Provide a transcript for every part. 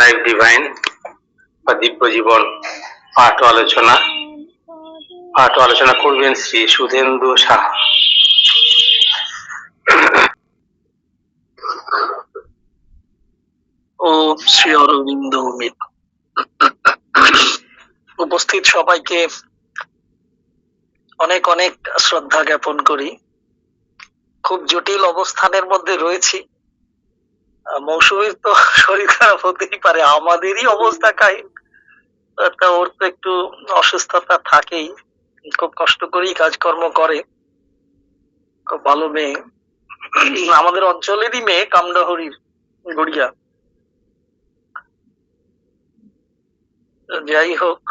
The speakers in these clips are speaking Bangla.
লাইফ ডিভাইন বা দিব্য জীবন পাঠ ও আলোচনা করবেন শ্রী সুধেন্দু সাহা। ও শ্রী অরবিন্দ মিত্র। উপস্থিত সবাইকে অনেক অনেক শ্রদ্ধা জ্ঞাপন করি। খুব জটিল অবস্থানের মধ্যে রয়েছি। মৌসুমীর তো শরীর খারাপ হতেই পারে, আমাদেরই অবস্থা কাহিল। ওর তো একটু অসুস্থতা থাকেই, খুব কষ্ট করেই কাজকর্ম করে, খুব ভালো মেয়ে, আমাদের অঞ্চলেরই মেয়ে, কামডাহরির গড়িয়া। যাই হোক,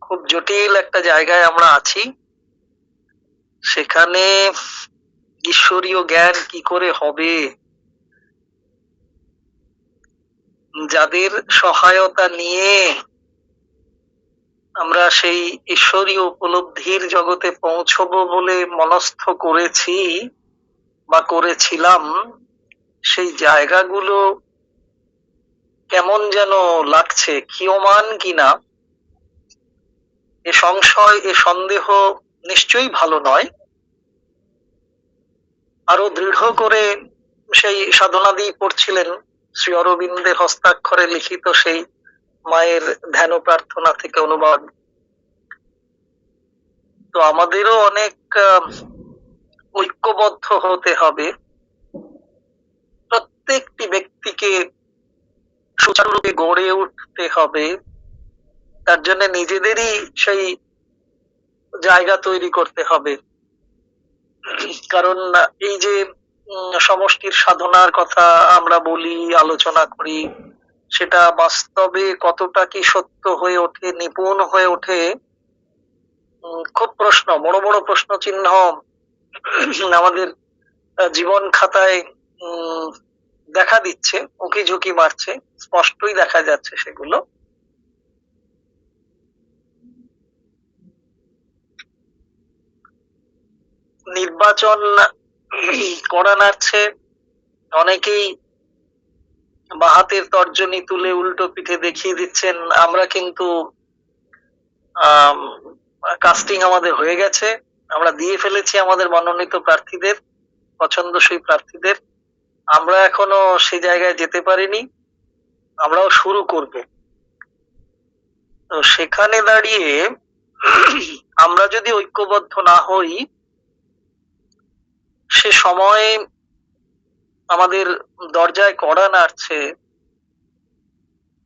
খুব জটিল একটা জায়গায় আমরা আছি। সেখানে ঈশ্বরীয় জ্ঞান কি করে হবে, যাদের সহায়তা নিয়ে আমরা সেই ঈশ্বরীয় উপলব্ধির জগতে পৌঁছবো বলে মনস্থ করেছি বা করেছিলাম, সেই জায়গাগুলো কেমন যেন লাগছে, ক্ষীয়মান কিনা, এ সংশয়, এ সন্দেহ নিশ্চয়ই ভালো নয়। আরো দৃঢ় করে সেই সাধনাদি পড়ছিলেন শ্রী অরবিন্দের হস্তাক্ষরে লিখিত সেই মায়ের ধ্যান প্রার্থনা থেকে অনুবাদ। তো আমাদেরও অনেক ঐক্যবদ্ধ হতে হবে, প্রত্যেকটি ব্যক্তিকে সুচারুরূপে গড়ে উঠতে হবে। তার জন্য নিজেদেরই সেই জায়গা তৈরি করতে হবে। কারণ এই যে সমষ্টির সাধনার কথা আমরা বলি, আলোচনা করি, সেটা বাস্তবে কতটা কি সত্য হয়ে ওঠে, নিপুণ হয়ে ওঠে, খুব প্রশ্ন, বড় বড় প্রশ্ন চিহ্ন আমাদের জীবন খাতায় দেখা দিচ্ছে, উঁকি ঝুঁকি মারছে, স্পষ্টই দেখা যাচ্ছে সেগুলো। নির্বাচন করা নাড়ছে, অনেকেই বাহাতের তর্জনী তুলে উল্টো পিঠে দেখিয়ে দিচ্ছেন। আমরা কিন্তু কাস্টিং আমাদের হয়ে গেছে, আমরা দিয়ে ফেলেছি আমাদের মনোনীত প্রার্থীদের, পছন্দসই প্রার্থীদের। আমরা এখনো সেই জায়গায় যেতে পারিনি, আমরাও শুরু করব। তো সেখানে দাঁড়িয়ে আমরা যদি ঐক্যবদ্ধ না হই, সে সময় আমাদের দরজায় কড়া নাড়ছে।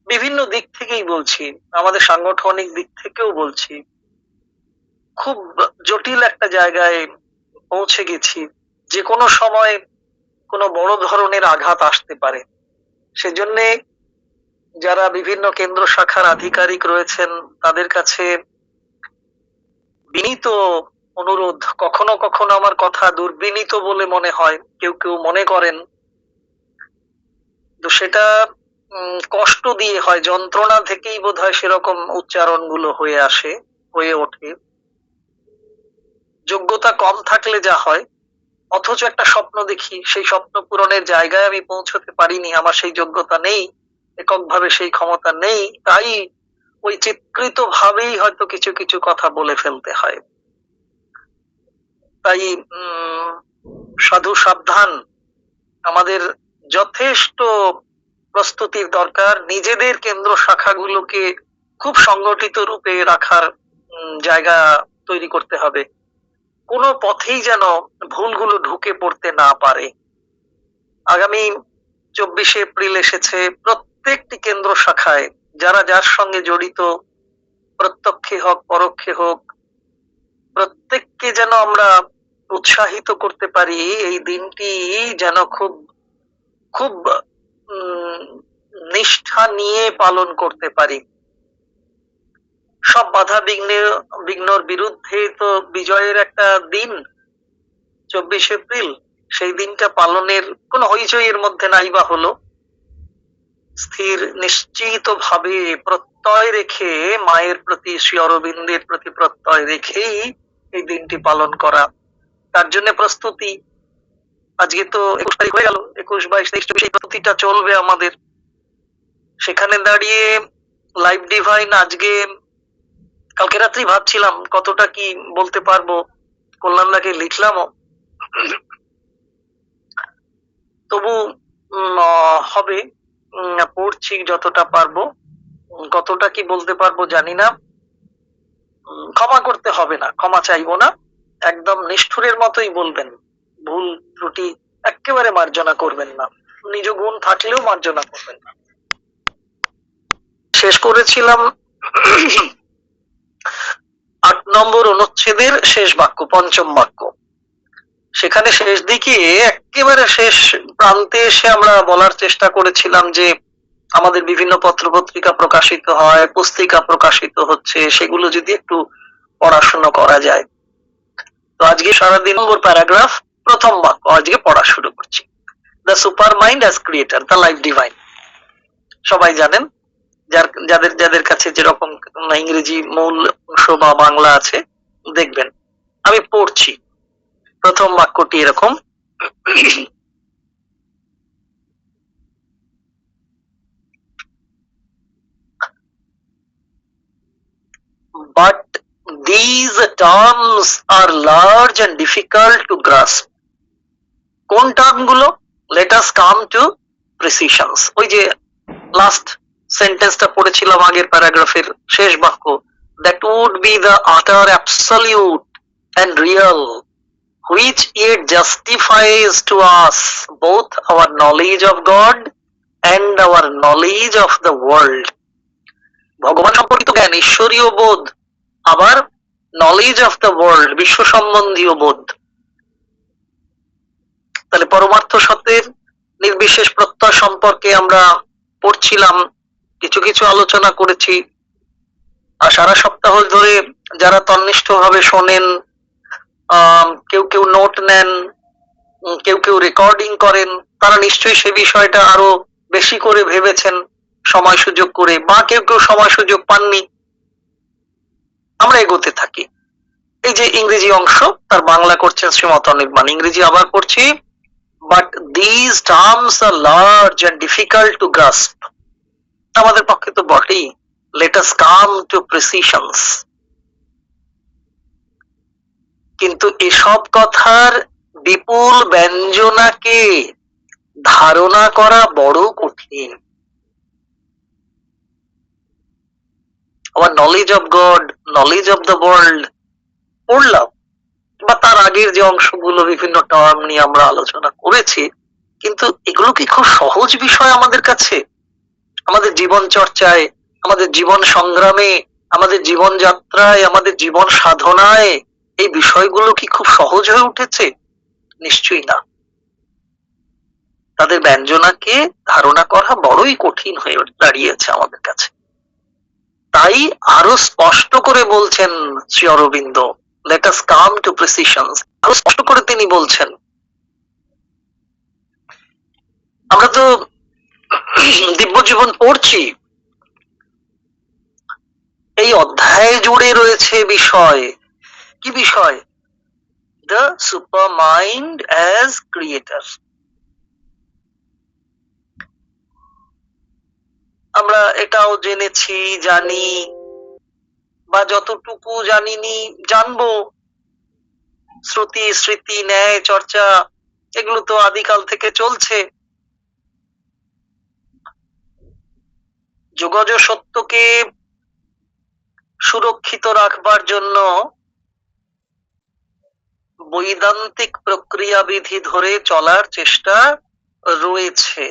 বিভিন্ন দিক থেকেই বলছি, আমাদের সাংগঠনিক দিক থেকেও বলছি, খুব জটিল একটা জায়গায় পৌঁছে গেছি। যে কোনো সময় কোনো বড় ধরনের আঘাত আসতে পারে। সেজন্য যারা বিভিন্ন কেন্দ্র শাখার আধিকারিক রয়েছেন, তাদের কাছে বিনীত অনুরোধ, কখনো কখনো আমার কথা দুর্বিনীত বলে মনে হয়, কেউ কেউ মনে করেন, তো সেটা কষ্ট দিয়ে হয়, যন্ত্রণা থেকেই বোধহয় সেরকম উচ্চারণ গুলো হয়ে আসে, হয়ে ওঠে। যোগ্যতা কম থাকলে যা হয়, অথচ একটা স্বপ্ন দেখি, সেই স্বপ্ন পূরণের জায়গায় আমি পৌঁছতে পারিনি, আমার সেই যোগ্যতা নেই, এককভাবে সেই ক্ষমতা নেই, তাই ওই চিত্রিত ভাবেই হয়তো কিছু কিছু কথা বলে ফেলতে হয়। তাই সাধু সাবধান, আমাদের যথেষ্ট প্রস্তুতির দরকার। নিজেদের কেন্দ্র শাখাগুলোকে খুব সংগঠিত রূপে রাখার জায়গা তৈরি করতে হবে। কোনো পথেই যেন ভুলগুলো ঢুকে পড়তে না পারে। আগামী 24শে এপ্রিল এসেছে, প্রত্যেকটি কেন্দ্র শাখায় যারা যার সঙ্গে জড়িত, প্রত্যক্ষে হোক পরোক্ষে হোক, প্রত্যেককে যেন আমরা উৎসাহিত করতে পারি এই দিনটি যেন খুব খুব নিষ্ঠা নিয়ে পালন করতে পারি। সব বাধা বিঘ্নর বিরুদ্ধে তো বিজয়ের একটা দিন 24শে এপ্রিল। সেই দিনটা পালনের কোনো হইচইয়ের মধ্যে নাই বা হলো, স্থির নিশ্চিত ভাবে প্রত্যয় রেখে, মায়ের প্রতি, শ্রী অরবিন্দের প্রতি প্রত্যয় রেখেই এই দিনটি পালন করা। তার জন্য প্রস্তুতি, আজকে তো 21 তারিখ হয়ে গেল, 21, 22, 23, 24 এই প্রস্তুতিটা চলবে আমাদের। সেখানে দাঁড়িয়ে লাইভ ডিভাইন আজকে কালকে রাত্রি ভাবছিলাম কতটা কি বলতে পারবো, কল্যাণদাকে লিখলামও, তবু হবে, পড়ছি যতটা পারবো। কতটা কি বলতে পারবো জানি না। ক্ষমা করতে হবে না, ক্ষমা চাইবো না, একদম নিষ্ঠুরের মতোই বলবেন, ভুল ত্রুটি একেবারে মার্জনা করবেন না, নিজ গুণ থাকলেও মার্জনা করবেন না। শেষ করেছিলাম 8 নম্বর অনুচ্ছেদের শেষ বাক্য, পঞ্চম বাক্য। সেখানে শেষ দিকে একেবারে শেষ প্রান্তে এসে আমরা বলার চেষ্টা করেছিলাম যে আমাদের বিভিন্ন পত্রপত্রিকা প্রকাশিত হয়, পুস্তিকা প্রকাশিত হচ্ছে, সেগুলো যদি একটু পড়াশোনা করা যায়। তো আজকে সারাদিন নম্বর প্যারাগ্রাফ, প্রথম বাক্য আজকে পড়া শুরু করছি। The super mind as creator, the life divine. সবাই জানেন, যাদের যাদের কাছে যেরকম ইংরেজি মূল অংশ বা বাংলা আছে দেখবেন। আমি পড়ছি। প্রথম বাক্যটি এরকম, but these terms are large and difficult to grasp. কোন টার্ম গুলো? let us come to precisions. ওই যে লাস্ট সেন্টেন্সটা পড়েছিলাম আগের প্যারাগ্রাফের শেষ বাক্য, that would be the utter absolute and real, which yet justifies to us both our knowledge of God and our knowledge of the world. ভগবান সম্পর্কিত জ্ঞান, ঈশ্বরীয় বোধ, আবার নলেজ অফ দ্য ওয়ার্ল্ড, বিশ্ব সম্বন্ধীয় বোধ। তাহলে পরমার্থ সত্যের নির্বিশেষ প্রত্যয় সম্পর্কে আমরা পড়ছিলাম, কিছু কিছু আলোচনা করেছি। আর সারা সপ্তাহ ধরে যারা তন্নিষ্ঠ ভাবে শোনেন, কেউ কেউ নোট নেন, কেউ কেউ রেকর্ডিং করেন, তারা নিশ্চয়ই সে বিষয়টা আরো বেশি করে ভেবেছেন সময় সুযোগ করে, বা কেউ কেউ সময় সুযোগ পাননি। আমরা এগোতে থাকি। এই যে ইংরেজি অংশ, তার বাংলা করছেন শ্রীমত অনির্বাণ। ইংরেজি আবার পড়ছি, but these terms are large and difficult to grasp. আমাদের পক্ষে তো বটেই। Let us come to precisions. কিন্তু এসব কথার বিপুল ব্যঞ্জনাকে ধারণা করা বড় কঠিন। আমার knowledge of god, knowledge of the world পড়লাম, বা তার আগের যে অংশগুলো বিভিন্ন টার্ম নিয়ে আমরা আলোচনা করেছি, কিন্তু এগুলো কি খুব সহজ বিষয় আমাদের কাছে? আমাদের জীবন চর্চায়, আমাদের জীবন সংগ্রামে, আমাদের জীবন যাত্রায়, আমাদের জীবন সাধনায় এই বিষয়গুলো কি খুব সহজ হয়ে উঠেছে? নিশ্চয়ই না। তাদের ব্যঞ্জনাকে ধারণা করা বড়ই কঠিন হয়ে দাঁড়িয়েছে আমাদের কাছে। তাই আরো স্পষ্ট করে বলছেন Shri Aurobindo, let us come to precisions। আরো স্পষ্ট করে তিনি বলছেন, আমরা তো দিব্য জীবন পড়ছি, এই অধ্যায় জুড়ে রয়েছে বিষয়। কি বিষয়? The super mind as creator. আমরা এটাও জেনেছি, জানি, বা যতটুকু জানিনি জানবো। শ্রুতি, স্মৃতি, ন্যায়, চর্চা, এগুলো তো আদিকাল থেকে চলছে। যোগজ সত্যকে সুরক্ষিত রাখবার জন্য বৈদান্তিক প্রক্রিয়া বিধি ধরে চলার চেষ্টা রয়েছে।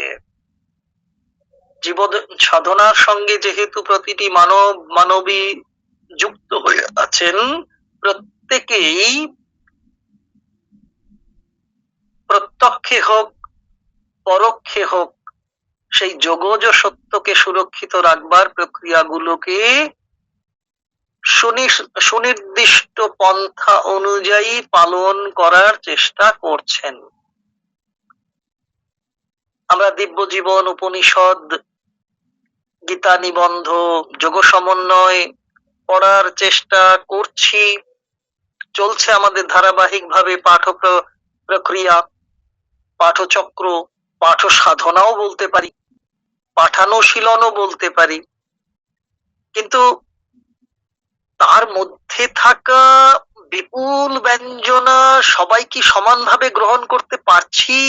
জীবন সাধনার সঙ্গে যেহেতু প্রতিটি মানবী যুক্ত হয়ে আছেন, প্রত্যেকেই প্রত্যক্ষে হোক পরোক্ষে হোক সেই যোগজ সত্যকে সুরক্ষিত রাখবার প্রক্রিয়াগুলোকে সুনির্দিষ্ট পন্থা অনুযায়ী পালন করার চেষ্টা করছেন। আমরা দিব্য জীবন, উপনিষদ, গীতা নিবন্ধ, যোগ সমন্বয় পড়ার চেষ্টা করছি। চলছে আমাদের ধারাবাহিকভাবে পাঠ প্রক্রিয়া, পাঠচক্র, পাঠ সাধনাও বলতে পারি। পাঠানুশীলনও বলতে পারি, কিন্তু তার মধ্যে থাকা বিপুল ব্যঞ্জনা সবাই কি সমানভাবে গ্রহণ করতে পারছি?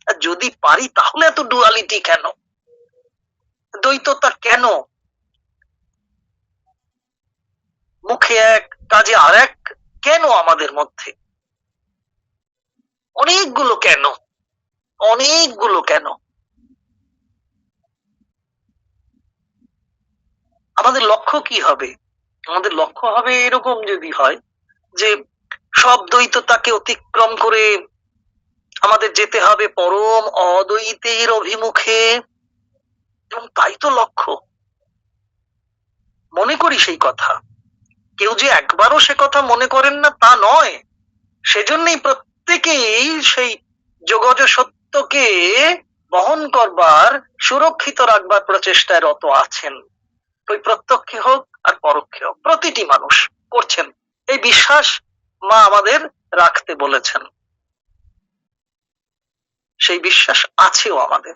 আর যদি পারি তাহলে এত ডুয়ালিটি কেন, দ্বৈততা কেন? মুখে এক কাজে আর এক কেন আমাদের মধ্যে? অনেকগুলো কেন, অনেকগুলো কেন। আমাদের লক্ষ্য কি হবে? আমাদের লক্ষ্য হবে এরকম যদি হয় যে সব দ্বৈততাকে অতিক্রম করে আমাদের যেতে হবে পরম অদ্বৈতের অভিমুখে, এবং তাই তো লক্ষ্য। মনে করি সেই কথা, কেউ যে একবারও সে কথা মনে করেন না তা নয়, সেজন্যই প্রত্যেকেই সেই যোগজ সত্যকে বহন করবার, সুরক্ষিত রাখবার প্রচেষ্টায় রত আছেন। ওই প্রত্যক্ষে হোক আর পরোক্ষে হোক, প্রতিটি মানুষ করছেন। এই বিশ্বাস মা আমাদের রাখতে বলেছেন, সেই বিশ্বাস আছেও আমাদের,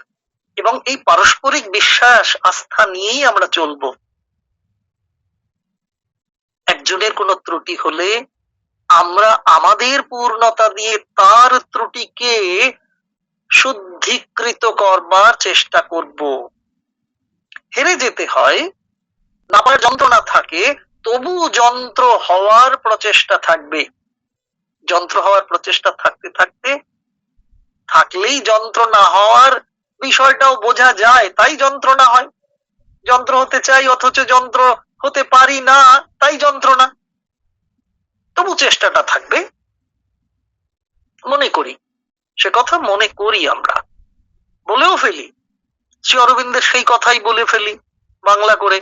এবং এই পারস্পরিক বিশ্বাস আস্থা নিয়েই আমরা চলবো। একজনের কোনো ত্রুটি হলে আমরা আমাদের পূর্ণতা দিয়ে তার ত্রুটিকে শুদ্ধিকৃত করবার চেষ্টা করব। হেরে যেতে হয়, নাবার যন্ত্রণা থাকে, তবু যন্ত্র হওয়ার প্রচেষ্টা থাকবে। যন্ত্র হওয়ার প্রচেষ্টা থাকতে থাকতে থাকলেই যন্ত্র না হওয়ার বিষয়টাও বোঝা যায়, তাই যন্ত্রণা হয়। যন্ত্র হতে চাই অথচ যন্ত্র হতে পারি না, তাই যন্ত্রণা। তবু চেষ্টাটা থাকবে, মনে করি, সে কথা মনে করি, আমরা বলেও ফেলি। শ্রী অরবিন্দের সেই কথাই বলে ফেলি বাংলা করে।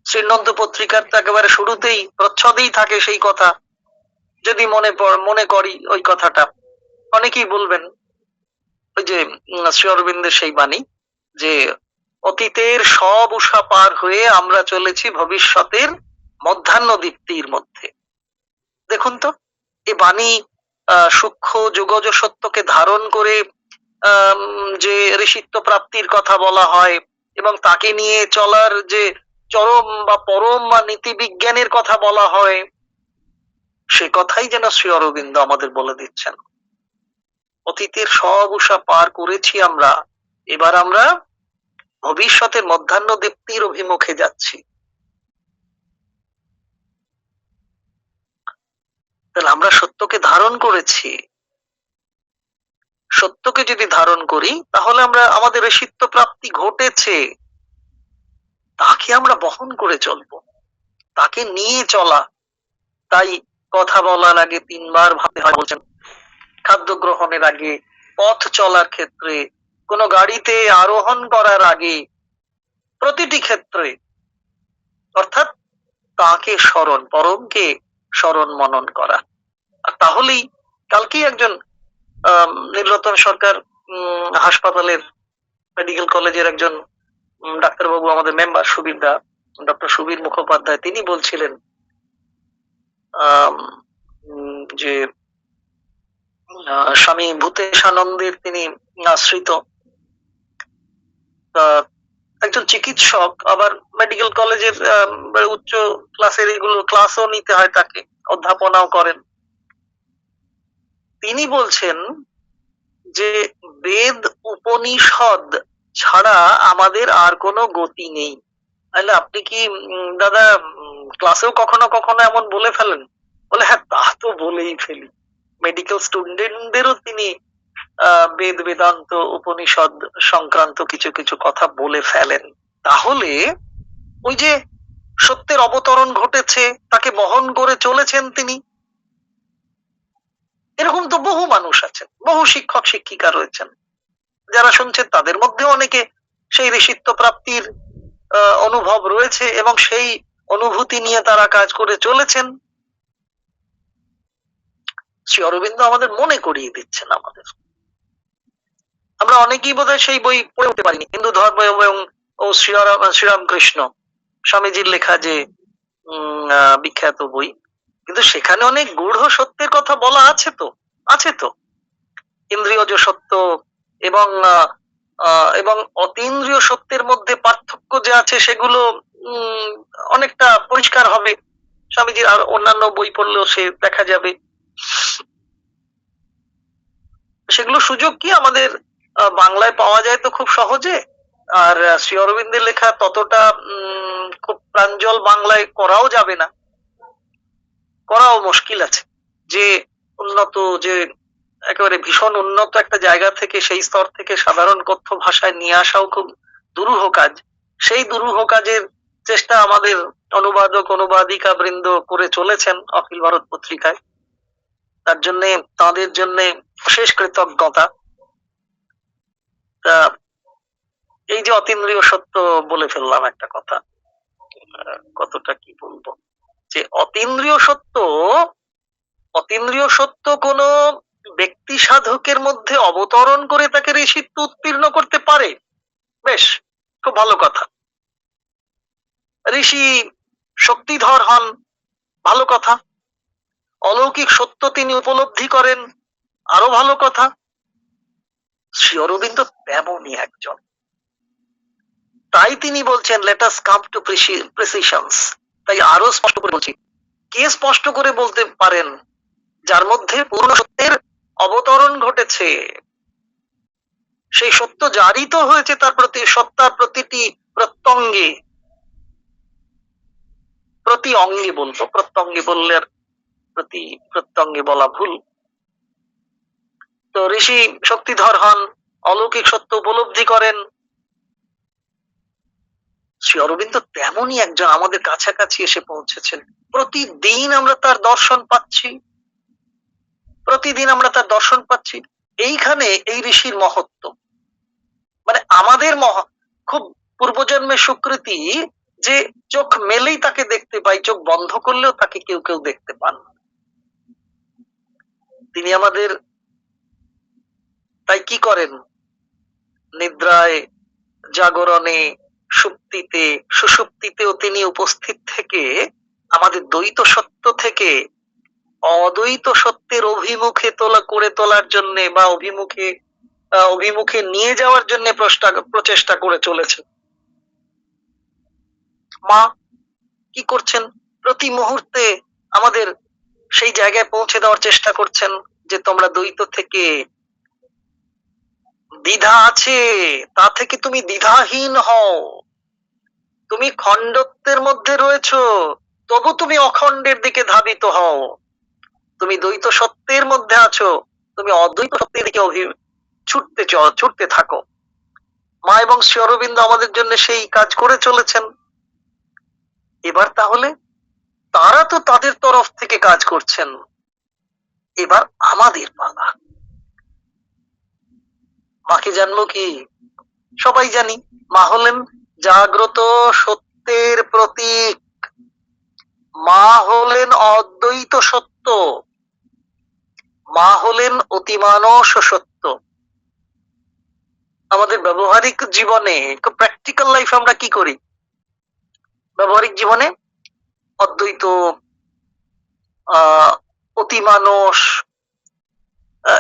শ্রীনন্দ পত্রিকার তো একেবারে শুরুতেই প্রচ্ছদেই থাকে সেই কথা, যদি মনে করি ওই কথাটা। অনেকেই বলবেন ওই যে শ্রী অরবিন্দের সেই বাণী যে অতীতের সব উষা পার হয়ে আমরা চলেছি ভবিষ্যতের মধ্যাহ্ন দীপ্তির মধ্যে। দেখুন তো, এ বাণী সূক্ষ্ম যোগজ সত্যকে ধারণ করে যে ঋষিত্ব প্রাপ্তির কথা বলা হয়, এবং তাকে নিয়ে চলার যে চরম বা পরম বা নীতি বিজ্ঞানের কথা বলা হয়, সে কথাই যেন শ্রী অরবিন্দ আমাদের বলে দিচ্ছেন। অতীতের সব উষা পার করেছি আমরা, এবার আমরা ভবিষ্যতের মধ্যাহ্ন দীপ্তির অভিমুখে যাচ্ছি। তাহলে আমরা সত্যকে ধারণ করেছি, সত্যকে যদি ধারণ করি তাহলে আমরা, আমাদের ঋষিত্ব প্রাপ্তি ঘটেছে, তাকে আমরা বহন করে চলবো, তাকে নিয়ে চলা। তাই কথা বলার আগে 3 বার ভাবতে হয় বলছেন, খাদ্য গ্রহণের আগে, পথ চলার ক্ষেত্রে, কোনো গাড়িতে আরোহণ করার আগে, প্রতিটি ক্ষেত্রে। অর্থাৎ তাকে স্মরণ, পরমকে স্মরণ মনন করা। আর তাহলেই, কালকেই একজন নীলরতন সরকার হাসপাতালের মেডিকেল কলেজের একজন ডাক্তারবাবু, আমাদের মেম্বার সুবীর দা, ডক্টর সুবীর মুখোপাধ্যায়, তিনি বলছিলেন যে স্বামী ভূতেশানন্দের তিনি আশ্রিত একজন চিকিৎসক, আবার মেডিকেল কলেজের উচ্চ ক্লাসের এগুলো ক্লাসও নিতে হয় তাকে, অধ্যাপনাও করেন। তিনি বলছেন যে বেদ উপনিষদ ছাড়া আমাদের আর কোনো গতি নেই। তাহলে আপনি কি দাদা ক্লাসেও কখনো কখনো এমন বলে ফেলেন? বলে হ্যাঁ, তা তো বলেই ফেলি। মেডিকেল স্টুডেন্টদেরও তিনি বেদ বেদান্ত উপনিষদ সংক্রান্ত কিছু কিছু কথা বলে ফেলেন। তাহলে ওই যে সত্যের অবতরণ ঘটেছে, তাকে বহন করে চলেছেন তিনি। এরকম তো বহু মানুষ আছেন, বহু শিক্ষক শিক্ষিকা রয়েছেন, যারা শুনছেন তাদের মধ্যে অনেকে সেই ঋষিত্ব প্রাপ্তির অনুভব রয়েছে, এবং সেই অনুভূতি নিয়ে তারা কাজ করে চলেছেন। শ্রী অরবিন্দ আমাদের মনে করিয়ে দিচ্ছেন আমাদের। আমরা অনেকেই বোধহয় সেই বই পড়ে উঠতে পারিনি, হিন্দু ধর্ম এবং শ্রীরামকৃষ্ণ, স্বামীজির লেখা যে বিখ্যাত বই, কিন্তু সেখানে অনেক গূঢ় সত্যের কথা বলা আছে তো, আছে তো। ইন্দ্রিয়জ সত্য এবং এবং অতীন্দ্রিয় সত্যের মধ্যে পার্থক্য যে আছে সেগুলো অনেকটা পরিষ্কার হবে। স্বামীজির আর অন্যান্য বই পড়লেও সে দেখা যাবে। সেগুলো সুযোগ কি আমাদের বাংলায় পাওয়া যায় তো খুব সহজে, আর শ্রী অরবিন্দের লেখা ততটা খুব প্রাঞ্জল বাংলায় করাও যাবে না, করাও মুশকিল আছে। যে উন্নত, যে একেবারে ভীষণ উন্নত একটা জায়গা থেকে, সেই স্তর থেকে সাধারণ কথ্য ভাষায় নিয়ে আসাও খুব দুরূহ কাজ। সেই দুরূহ কাজের চেষ্টা আমাদের অনুবাদক অনুবাদিকা বৃন্দ করে চলেছেন অখিল ভারত পত্রিকায়। তার জন্য তাদের জন্য অশেষ কৃতজ্ঞতা। তা এই যে অতীন্দ্রিয় সত্য বলে ফেললাম একটা কথা, কতটা কি বলবো, যে অতীন্দ্রিয় সত্য কোন ব্যক্তি সাধকের মধ্যে অবতরণ করে তাকে ঋষিত্ব উত্তীর্ণ করতে পারে, বেশ খুব ভালো কথা। ঋষি শক্তিধর হন, ভালো কথা। অলৌকিক সত্য তিনি উপলব্ধি করেন, আরো ভালো কথা। শ্রী অরবিন্দ তেমনই একজন। তাই তিনি বলছেন লেট আস কাম টু প্রিসিশনস। তাই আরো স্পষ্ট করে বলছি, কে স্পষ্ট করে বলতে পারেন? যার মধ্যে পূর্ণ সত্যের অবতরণ ঘটেছে, সেই সত্য জারিত হয়েছে তার প্রতি, সত্তার প্রতিটি প্রত্যঙ্গে, প্রতি অঙ্গে বলবো, প্রত্যঙ্গে বললে আর প্রতি প্রত্যঙ্গে বলা ভুল। তো ঋষি শক্তিধর হন, অলৌকিক সত্য উপলব্ধি করেন। শ্রী অরবিন্দ তেমনই একজন আমাদের কাছাকাছি এসে পৌঁছেছেন। প্রতিদিন আমরা তার দর্শন পাচ্ছি, প্রতিদিন আমরা তার দর্শন পাচ্ছি। এইখানে এই ঋষির মহত্ব, মানে আমাদের খুব পূর্বজন্মের স্বীকৃতি যে চোখ মেলেই তাকে দেখতে পাই, চোখ বন্ধ করলেও তাকে কেউ কেউ দেখতে পান। তিনি আমাদের তাই কি করেন? নিদ্রায়, জাগরণে, সুপ্তিতে, সুষুপ্তিতেও তিনি উপস্থিত থেকে আমাদের দ্বৈত সত্য থেকে অদ্বৈত সত্যের অভিমুখে করে তোলার জন্য বা অভিমুখে নিয়ে যাওয়ার জন্য প্রচেষ্টা করে চলেছে। মা কি করছেন? প্রতি মুহূর্তে আমাদের সেই জায়গায় পৌঁছে দেওয়ার চেষ্টা করছেন যে তোমরা দ্বৈত থেকে, দ্বিধা আছে তা থেকে তুমি দ্বিধাহীন হও। তুমি খণ্ডত্বের মধ্যে রয়েছো, তবু তুমি অখণ্ডের দিকে ধাবিত হও। তুমি দ্বৈত সত্যের মধ্যে আছো, তুমি অদ্বৈত সত্যের দিকে ছুটতে থাকো। মা এবং শ্রী অরবিন্দ আমাদের জন্য সেই কাজ করে চলেছেন। এবার তাহলে তারা তো তাদের তরফ থেকে কাজ করছেন, এবার আমাদের পালা। মাকে জানবো কি? সবাই জানি, মা হলেন জাগ্রত সত্যের প্রতীক, মা হলেন অদ্বৈত সত্য, মা হলেন অতিমানস সত্য। আমাদের ব্যবহারিক জীবনে, প্র্যাকটিক্যাল লাইফ আমরা কি করি? ব্যবহারিক জীবনে অদ্বৈত, অতিমানস,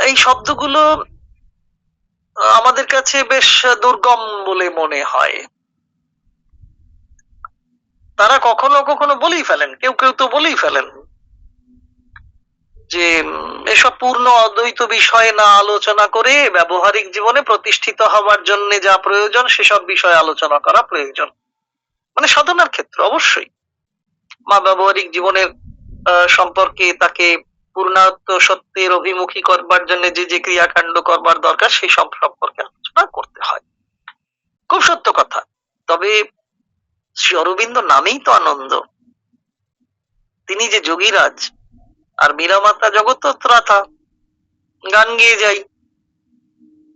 এই শব্দগুলো আমাদের কাছে বেশ দুর্গম বলে মনে হয়। তারা কখনো কখনো বলেই ফেলেন, কেউ কেউ তো বলেই ফেলেন যে এসব পূর্ণ অদ্বৈত বিষয় না আলোচনা করে ব্যবহারিক জীবনে প্রতিষ্ঠিত হওয়ার জন্য যা প্রয়োজন সেসব বিষয় আলোচনা করা প্রয়োজন। মানে সাধনার ক্ষেত্রে অবশ্যই মা ব্যবহারিক জীবনের সম্পর্কে তাকে পূর্ণাত্ম সত্যের অভিমুখী করবার জন্য যে যে ক্রিয়াকাণ্ড করবার দরকার সেই সব সম্পর্কে আলোচনা করতে হয়, খুব সত্য কথা। তবে শ্রী অরবিন্দ নামেই তো আনন্দ। তিনি যে যোগীরাজ, আর মীরা মাতা জগত্ত্রাতা, গান গেয়ে যাই।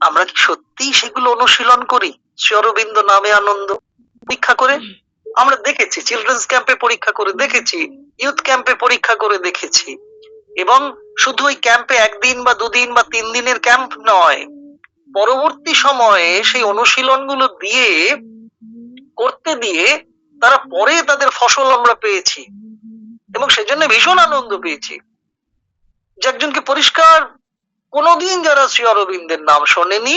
আমরা কি সত্যি সেগুলো অনুশীলন করি? শ্রী অরবিন্দ নামে আনন্দ পরীক্ষা করে আমরা দেখেছি, চিলড্রেন্স ক্যাম্পে পরীক্ষা করে দেখেছি, ইউথ ক্যাম্পে পরীক্ষা করে দেখেছি। এবং শুধু ওই ক্যাম্পে একদিন বা দুদিন বা 3 দিনের ক্যাম্প নয়, পরবর্তী সময়ে সেই অনুশীলনগুলো করতে দিয়ে তারা পরে তাদের ফসল আমরা পেয়েছি এবং সেজন্য ভীষণ আনন্দ পেয়েছি। যে একজনকে পরিষ্কার কোনোদিন যারা শ্রী অরবিন্দের নাম শোনেনি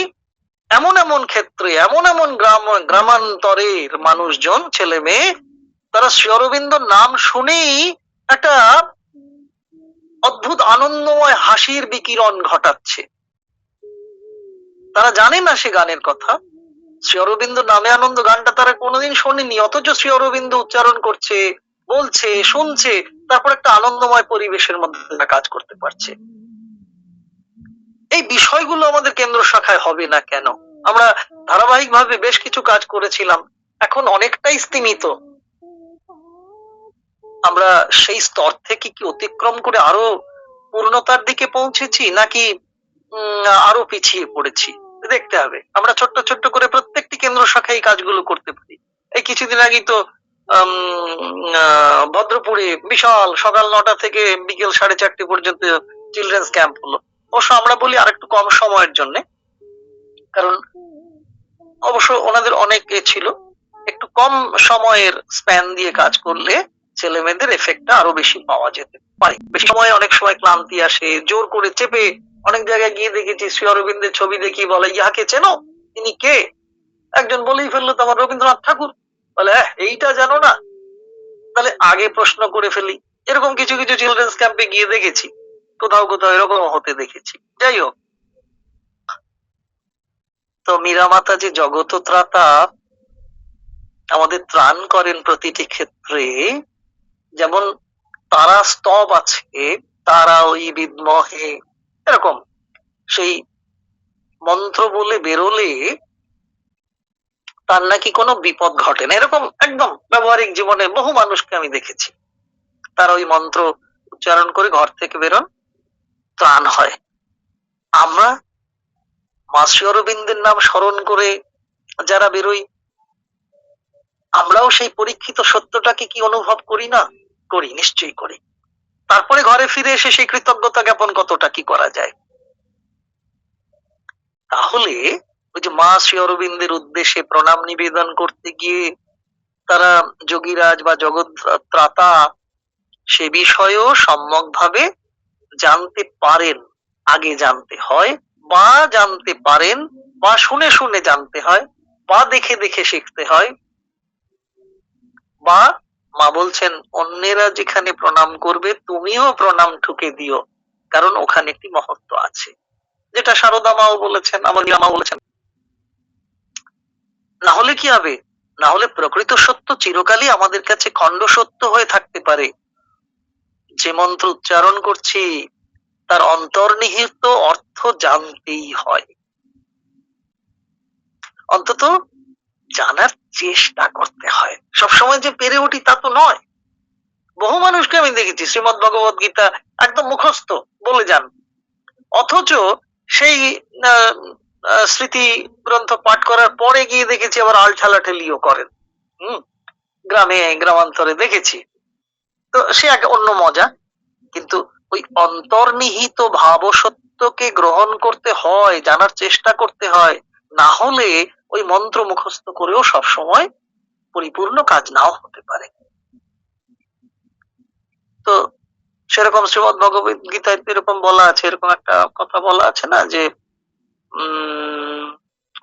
এমন এমন ক্ষেত্রে এমন এমন গ্রামান্তরের মানুষজন, ছেলে মেয়ে, তারা শ্রী অরবিন্দর নাম শুনেই একটা অদ্ভুত আনন্দময় হাসির বিকিরণ ঘটাচ্ছে। তারা জানে না সে গানের কথা, শ্রী অরবিন্দ নামে আনন্দ গানটা তারা কোনোদিন শোনেনি, অথচ শ্রী অরবিন্দ উচ্চারণ করছে, বলছে, শুনছে, তারপর একটা আনন্দময় পরিবেশের মধ্যে তারা কাজ করতে পারছে। এই বিষয়গুলো আমাদের কেন্দ্র শাখায় হবে না কেন? আমরা ধারাবাহিকভাবে বেশ কিছু কাজ করেছিলাম, এখন অনেকটাই স্তীমিত। আমরা সেই স্তর থেকে কি অতিক্রম করে আরো পূর্ণতার দিকে পৌঁছেছি, নাকি আরো পিছিয়ে পড়েছি? দেখতে হবে। আমরা ছোট্ট ছোট্ট করে প্রত্যেকটি কেন্দ্র শাখায় এই কাজগুলো করতে পারি। এই কিছুদিন আগেই তো ভদ্রপুরে বিশাল সকাল 9টা থেকে বিকেল 4:30 পর্যন্ত চিলড্রেন্স ক্যাম্প হলো। অবশ্য আমরা বলি আরেকটু কম সময়ের জন্য, কারণ অবশ্য ওনাদের অনেক ছিল, একটু কম সময়ের স্প্যান দিয়ে কাজ করলে ছেলে মেয়েদের এফেক্টটা আরো বেশি পাওয়া যেতে পারে। বেশি সময় অনেক সময় ক্লান্তি আসে, জোর করে চেপে অনেক জায়গায় গিয়ে দেখেছি শ্রী অরবিন্দের ছবি দেখি বলে, ইহাকে চেনো? তিনি কে? একজন বলেই ফেললো তো আমার রবীন্দ্রনাথ ঠাকুর। বলে এইটা জানো না? তাহলে আগে প্রশ্ন করে ফেলি। এরকম কিছু কিছু চিলড্রেন্স ক্যাম্পে গিয়ে দেখেছি, কোথাও কোথাও এরকম হতে দেখেছি। যাই হোক, তো মীরা মাতা যে জগত ত্রাতা, আমাদের ত্রাণ করেন প্রতিটি ক্ষেত্রে। যেমন তারা স্তব আছে, তারা ওই বিদ্মহে, এরকম সেই মন্ত্র বলে বেরোলে তার নাকি কোনো বিপদ ঘটে না, এরকম একদম ব্যবহারিক জীবনে বহু মানুষকে আমি দেখেছি। তারা ওই মন্ত্র উচ্চারণ করে ঘর থেকে বেরোন, ত্রাণ হয়। আমরা মা শ্রী অরবিন্দের নাম স্মরণ করে যারা বেরোই, আমরাও সেই পরীক্ষিত সত্যটাকে কি অনুভব করি না? করি, নিশ্চয়ই করি। তারপরে ঘরে ফিরে এসে সেই কৃতজ্ঞতা জ্ঞাপন কতটা কি করা যায়। তাহলে ওই যে মা শ্রী অরবিন্দের উদ্দেশ্যে প্রণাম নিবেদন করতে গিয়ে তারা যোগীরাজ বা জগৎ ত্রাতা সে বিষয়েও সম্যকভাবে জানতে পারেন। আগে জানতে হয়, বা জানতে পারেন, বা শুনে শুনে জানতে হয়, বা দেখে দেখে শিখতে হয়, বা মা বলছেন অন্যেরা যেখানে প্রণাম করবে তুমিও প্রণাম ঠুকে দিও, কারণ ওখানে একটি মহত্ব আছে, যেটা সারদা মাও বলেছেন, আমার মাও বলেছেন। না হলে কি হবে? না হলে প্রকৃত সত্য চিরকালই আমাদের কাছে খণ্ড সত্য হয়ে থাকতে পারে। যে মন্ত্র উচ্চারণ করছি তার অন্তর্নিহিত অর্থ জানতেই হয়, অন্তত জানার চেষ্টা করতে হয়। সবসময় যে পেরে উঠি তা তো নয়। বহু মানুষকে আমি দেখেছি শ্রীমদ ভগবত গীতা একদম মুখস্থ বলে যান, অথচ সেই স্মৃতি গ্রন্থ পাঠ করার পরে গিয়ে দেখেছি আবার আলঠালাঠালিও করেন। গ্রামে গ্রামান্তরে দেখেছি। তো সে এক অন্য মজা। কিন্তু ওই অন্তর্নিহিত ভাব সত্যকে গ্রহণ করতে হয়, জানার চেষ্টা করতে হয়, না হলে ওই মন্ত্র মুখস্থ করেও সবসময় পরিপূর্ণ কাজ নাও হতে পারে। তো সেরকম শ্রীমদ ভগবত গীতায় এরকম বলা আছে, এরকম একটা কথা বলা আছে না, যে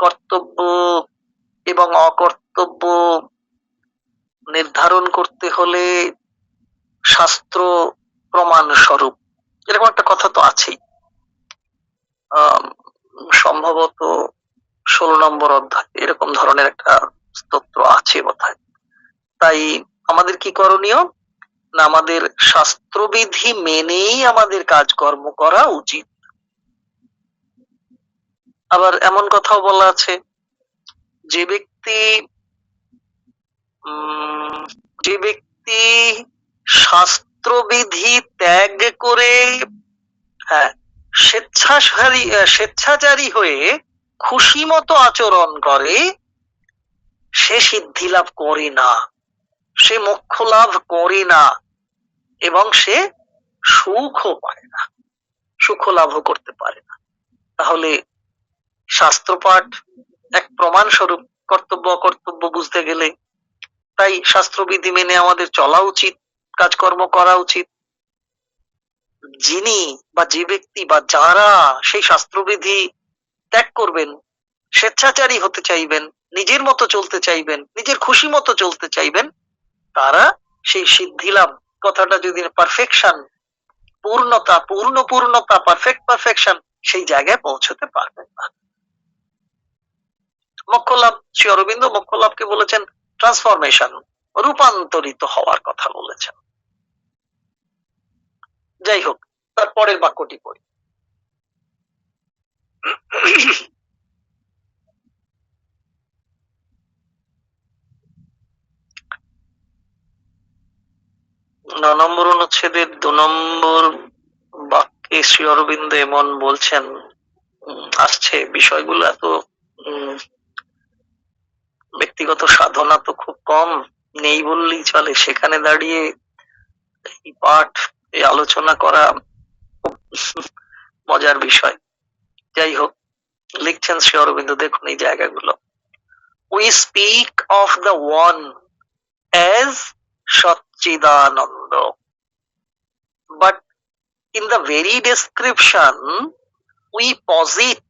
কর্তব্য এবং অকর্তব্য নির্ধারণ করতে হলে শাস্ত্র প্রমাণ স্বরূপ, এরকম একটা কথা তো আছেই। সম্ভবত 16 নম্বর অধ্যায় এরকম ধরনের একটা স্তোত্র আছে বোধহয়। তাই আমাদের কি করণীয়? না, আমাদের শাস্ত্রবিধি মেনেই আমাদের কাজকর্ম করা উচিত। আবার এমন কথাও বলা আছে, যে ব্যক্তি শাস্ত্রবিধি ত্যাগ করে স্বেচ্ছাচারী হয়ে খুশি মতো আচরণ করে, সে সিদ্ধি লাভ করে না, সে মোক্ষ লাভ করে না, এবং সে সুখও পায় না, সুখ লাভও করতে পারে না। তাহলে শাস্ত্রপাঠ এক প্রমাণ স্বরূপ কর্তব্য অকর্তব্য বুঝতে গেলে। তাই শাস্ত্রবিধি মেনে আমাদের চলা উচিত, কাজকর্ম করা উচিত। যিনি বা যে ব্যক্তি বা যারা সেই শাস্ত্রবিধি ত্যাগ করবেন, স্বেচ্ছাচারী হতে চাইবেন, নিজের মতো চলতে চাইবেন, নিজের খুশি মতো চলতে চাইবেন, তারা সেই সিদ্ধিলাভ কথাটা যদি পারফেকশন, পূর্ণতা, পূর্ণতা, পারফেকশন সেই জায়গায় পৌঁছতে পারবেন না। মোক্ষ লাভ, শ্রী অরবিন্দ মোক্ষ লাভকে বলেছেন ট্রান্সফরমেশন, রূপান্তরিত হওয়ার কথা বলেছেন। যাই হোক, তার পরের বাক্যটি পড়ি। নম্বর অনুচ্ছেদের 2 নম্বর বাক্যে শ্রী অরবিন্দ এমন বলছেন, আসছে বিষয়গুলো এত ব্যক্তিগত সাধনা তো খুব কম, নেই বললেই চলে, সেখানে দাঁড়িয়ে এই পাঠ, এই আলোচনা করা মজার বিষয়। যাই হোক, লিখছেন শ্রী অরবিন্দ, দেখুন এই জায়গাগুলো। We speak of the one as Satchidananda, but in the very description we posit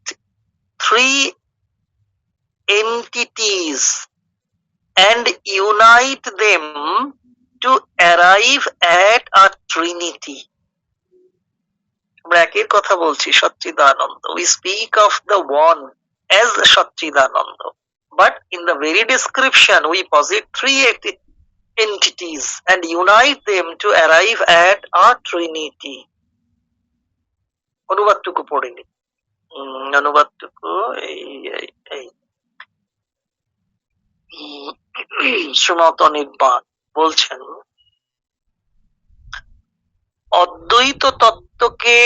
3 entities and unite them to arrive at a trinity. আমরা একের কথা বলছি, সচ্চিদানন্দ। We speak of the one as Satchidananda, but in the very description we posit 3 entities and unite them to arrive at a trinity. অনুবাদটুকু পড়িনি, অনুবাদটুকু এই শ্রীমত নির্বাণ বলছেন, অদ্বৈত তত্ত্বকে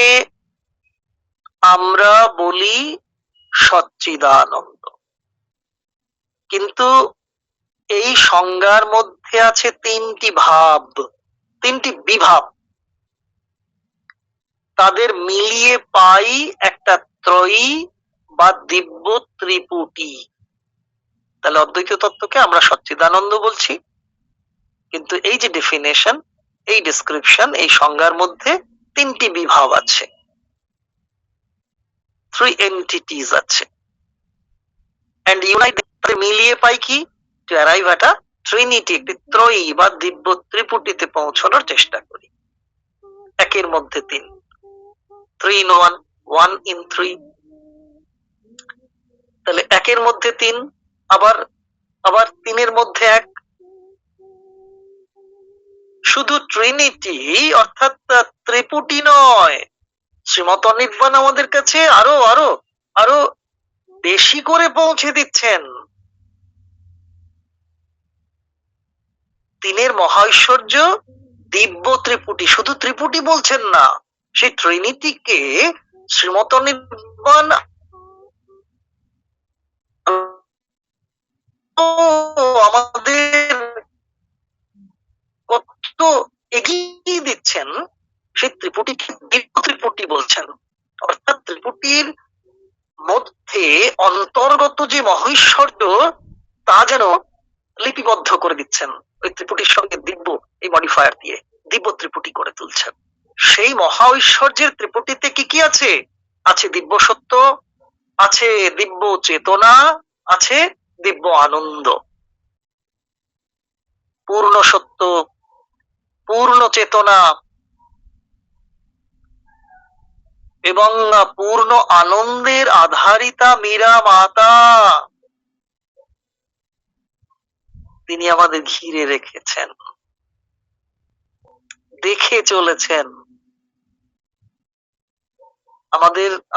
আমরা বলি সচ্চিদানন্দ, কিন্তু এই সংজ্ঞার মধ্যে আছে 3টি ভাব, 3টি বিভাব, তাদের মিলিয়ে পাই একটা ত্রয়ী বা দিব্য ত্রিপুটি। তাহলে অদ্বৈত তত্ত্বকে আমরা সচ্চিদানন্দ বলছি, কিন্তু এই যে ডেফিনেশন, এই ডেসক্রিপশন, এই সংজ্ঞার মধ্যে 3টি বিভাব আছে, 3 entities আছে। and unite, মিলিয়ে পাই কি, to arrive at a trinity, একটি ত্রয়ী বা দিব্য ত্রিপুটিতে পৌঁছানোর চেষ্টা করি। একের মধ্যে 3, 3 in 1, 1 in 3। তাহলে একের মধ্যে 3, আবার 3-এর মধ্যে 1। শুধু ট্রিনিটি অর্থাৎ ত্রিপুটি নয়, শ্রীমত নির্বাণ আমাদের কাছে আরো আরো আরো বেশি করে পৌঁছে দিচ্ছেন। 3-এর মহাঐশ্বর্য দিব্য ত্রিপুটি, শুধু ত্রিপুটি বলছেন না, সেই ট্রিনিটিকে শ্রীমত নির্বাণ আমাদের কত এগিয়ে দিচ্ছেন, সেই ত্রিপুটিকে দিব্য ত্রিপুটি বলছেন। অর্থাৎ ত্রিপুটির মধ্যে অন্তর্গত যে মহৈশ্বর্য, তা যেন লিপিবদ্ধ করে দিচ্ছেন ওই ত্রিপুটির সঙ্গে, দিব্য এই মডিফায়ার দিয়ে দিব্য ত্রিপুটি করে তুলছেন। সেই মহা ঐশ্বর্যের ত্রিপুটিতে কি কি আছে? আছে দিব্য সত্য, আছে দিব্য চেতনা, আছে দিব্য আনন্দ। পূর্ণ সত্য, পূর্ণ চেতনা এবং পূর্ণ আনন্দের আধারিতা মীরা মাতা, তিনি আমাদের ঘিরে রেখেছেন, দেখে চলেছেন।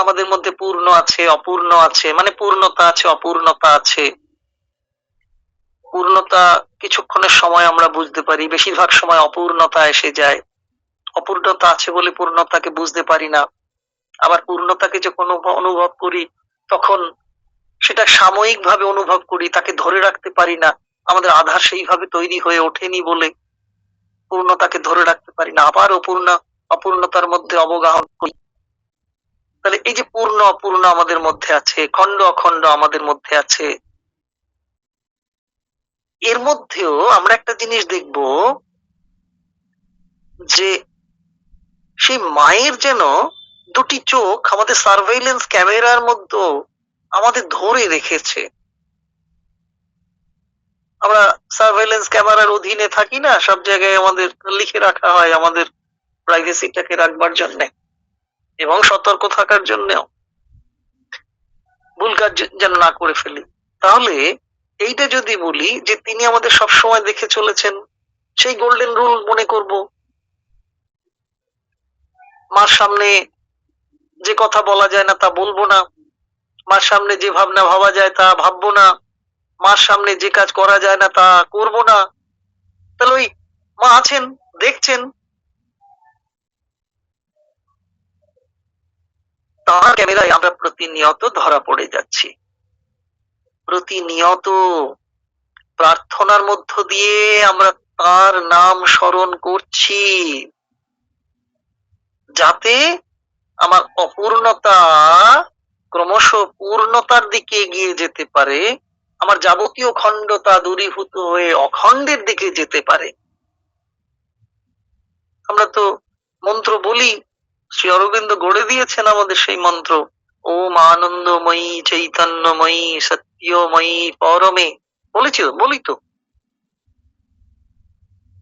আমাদের মধ্যে পূর্ণ আছে, অপূর্ণ আছে, মানে পূর্ণতা আছে, অপূর্ণতা আছে। পূর্ণতা কিছুক্ষণের সময় আমরা বুঝতে পারি, বেশিরভাগ সময় অপূর্ণতা এসে যায়। অপূর্ণতা আছে বলে পূর্ণতাকে বুঝতে পারি না। আবার পূর্ণতাকে যখন অনুভব করি, তখন সেটা সাময়িক ভাবে অনুভব করি, তাকে ধরে রাখতে পারি না। আমাদের আধার সেইভাবে তৈরি হয়ে ওঠেনি বলে পূর্ণতাকে ধরে রাখতে পারি না। আবার অপূর্ণতার মধ্যে অবগাহন করি। তাহলে এই যে পূর্ণ অপূর্ণ আমাদের মধ্যে আছে, খণ্ড অখণ্ড আমাদের মধ্যে আছে। এর মধ্যেও আমরা একটা জিনিস দেখব যে সেই মায়ের যেন দুটি চোখ আমাদের সার্ভেইলেন্স ক্যামেরার মধ্যে আমাদের ধরে রেখেছে। আমরা সার্ভেইলেন্স ক্যামেরার অধীনে থাকি না, সব জায়গায় আমাদের লিখে রাখা হয় আমাদের প্রাইভেসিটাকে রাখবার জন্য এবং সতর্ক থাকার জন্যও, ভুল কাজ যেন না করে ফেলি। তাহলে এইটা যদি বলি যে তিনি আমাদের সবসময় দেখে চলেছেন, সেই গোল্ডেন রুল মনে করব, মার সামনে যে কথা বলা যায় না তা বলবো না, মার সামনে যে ভাবনা ভাবা যায় তা ভাববো না, মার সামনে যে কাজ করা যায় না তা করব না। তাহলে ওই মা আছেন, দেখছেন, তার ক্যামেরায় আমরা প্রতিনিয়ত ধরা পড়ে যাচ্ছি। প্রতিনিয়ত প্রার্থনার মধ্য দিয়ে আমরা তার নাম স্মরণ করছি, যাতে আমার অপূর্ণতা ক্রমশ পূর্ণতার দিকে এগিয়ে যেতে পারে, আমার যাবতীয় খণ্ডতা দূরীভূত হয়ে অখণ্ডের দিকে যেতে পারে। আমরা তো মন্ত্র বলি, শ্রী অরবিন্দ গড়ে দিয়েছেন আমাদের সেই মন্ত্র, ওম আনন্দময়ী চৈতন্যময়ী সত্যময়ী পরমে। বলি তো।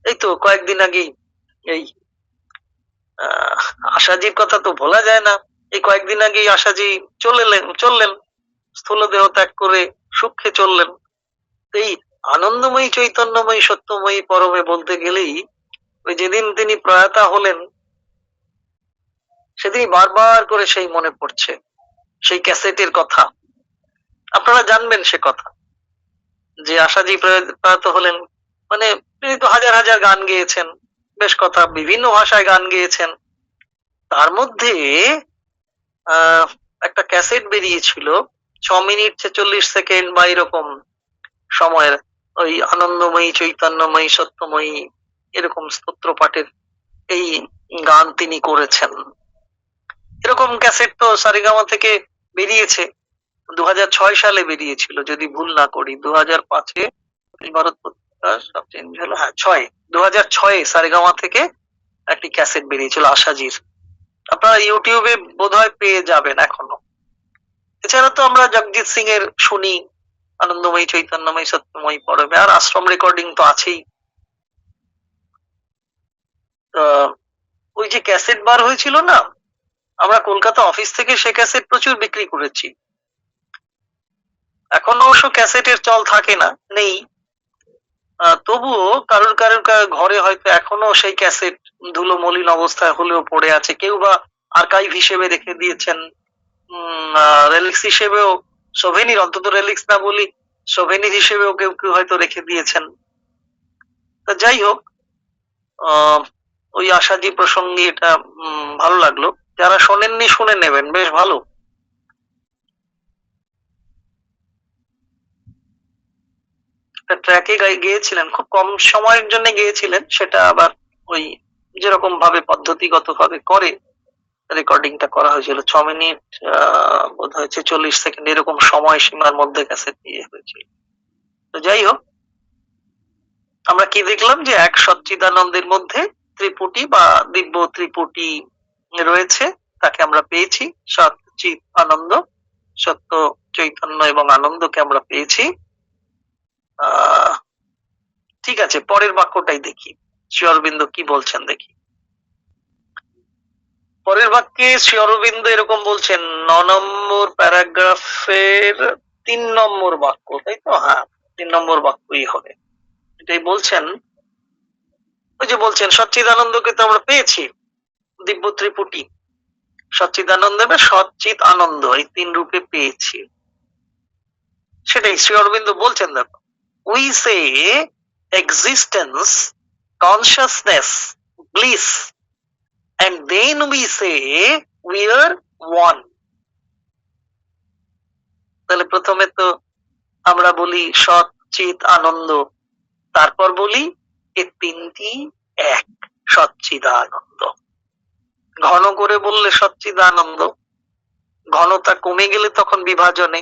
এই তো কয়েকদিন আগেই এই আশাজির কথা তো ভোলা যায় না। এই কয়েকদিন আগেই আশাজি চললেন স্থূল দেহ ত্যাগ করে সূক্ষ্মে চললেন। এই আনন্দময়ী চৈতন্যময়ী সত্যময়ী পরমে বলতে গেলেই ওই যেদিন তিনি প্রয়াতা হলেন সেদিন বারবার করে সেই মনে পড়ছে, সেই ক্যাসেটের কথা। আপনারা জানবেন সে কথা, যে আশাজি প্রয়াত হলেন, মানে তিনি তো হাজার হাজার গান গেয়েছেন, বেশ কথা, বিভিন্ন ভাষায় গান গেয়েছেন। তার মধ্যে একটা ক্যাসেট বেরিয়েছিল 6 মিনিট 46 সেকেন্ড বা এরকম সময়ের, ওই আনন্দময়ী চৈতন্যময়ী সত্যময়ী এরকম স্তোত্র পাঠের এই গান তিনি করেছেন। এরকম ক্যাসেট তো সারেগামা থেকে বেরিয়েছে, 2006 সালে বেরিয়েছিল যদি ভুল না করি। 2005-এ ভারত পত্রিকা সব চেঞ্জ হলো, হ্যাঁ 2006-এ সারেগামা থেকে একটি ক্যাসেট বেরিয়েছিল আশাজির। আপনারা ইউটিউবে বোধহয় পেয়ে যাবেন এখনো। এছাড়া তো আমরা জগজিৎ সিং এর শুনি, আনন্দময়ী চৈতন্যময়ী সত্যময়ী পরমে, আর আশ্রম রেকর্ডিং তো আছেই। ওই যে ক্যাসেট বার হয়েছিল না, আমরা কলকাতা অফিস থেকে সে ক্যাসেট প্রচুর বিক্রি করেছি। এখন অবশ্য ক্যাসেটের চল থাকে না, নেই, তবুও কারোর ঘরে হয়তো এখনো সেই ক্যাসেট ধুলো মলিন অবস্থায় হলেও পড়ে আছে। কেউ বা আর্কাইভ হিসেবে রেখে দিয়েছেন, রেলিক্স হিসেবেও, সোভেনির, অন্তত রেলিক্স না বলি, সোভেনির হিসেবেও কেউ কেউ হয়তো রেখে দিয়েছেন। তা যাই হোক, ওই আশাজি প্রসঙ্গে এটা ভালো লাগলো। যারা শোনেননি শুনে নেবেন, বেশ ভালো। ট্র্যাকে গিয়েছিলেন, খুব কম সময়ের জন্য গিয়েছিলেন, সেটা আবার ওই যেরকম ভাবে পদ্ধতিগত ভাবে করে রেকর্ডিংটা করা হয়েছিল। 6 মিনিট বোধ হয় 46 সেকেন্ড এরকম সময় সীমার মধ্যে ক্যাসেট দিয়ে হয়েছিল। তো যাই হোক, আমরা কি দেখলাম যে এক সচ্চিদানন্দের মধ্যে ত্রিপুটি বা দিব্য ত্রিপুটি রয়েছে, তাকে আমরা পেয়েছি। সচ্চিৎ আনন্দ, সত্য চৈতন্য এবং আনন্দকে আমরা পেয়েছি। ঠিক আছে, পরের বাক্যটাই দেখি শ্রী অরবিন্দ কি বলছেন দেখি। পরের বাক্যে শ্রী অরবিন্দ এরকম বলছেন, 9 নম্বর প্যারাগ্রাফের 3 নম্বর বাক্য, তাই তো? হ্যাঁ, 3 নম্বর বাক্যই হবে। এটাই বলছেন, ওই যে বলছেন সচ্চিদানন্দকে তো আমরা পেয়েছি, দিব্য ত্রিপুটি, সচ্চিদানন্দ বা সচ্চিৎ আনন্দ, এই 3 রূপে পেয়েছি। সেটাই শ্রী অরবিন্দ বলছেন, দেখো, we say existence, consciousness, bliss, and then we say we are one. তাহলে প্রথমে তো আমরা বলি সৎ চিৎ আনন্দ, তারপর বলি এ তিনটি এক, সচ্চিদানন্দ। ঘন করে বললে সচ্চিদানন্দ, ঘনতা কমে গেলে তখন বিভাজনে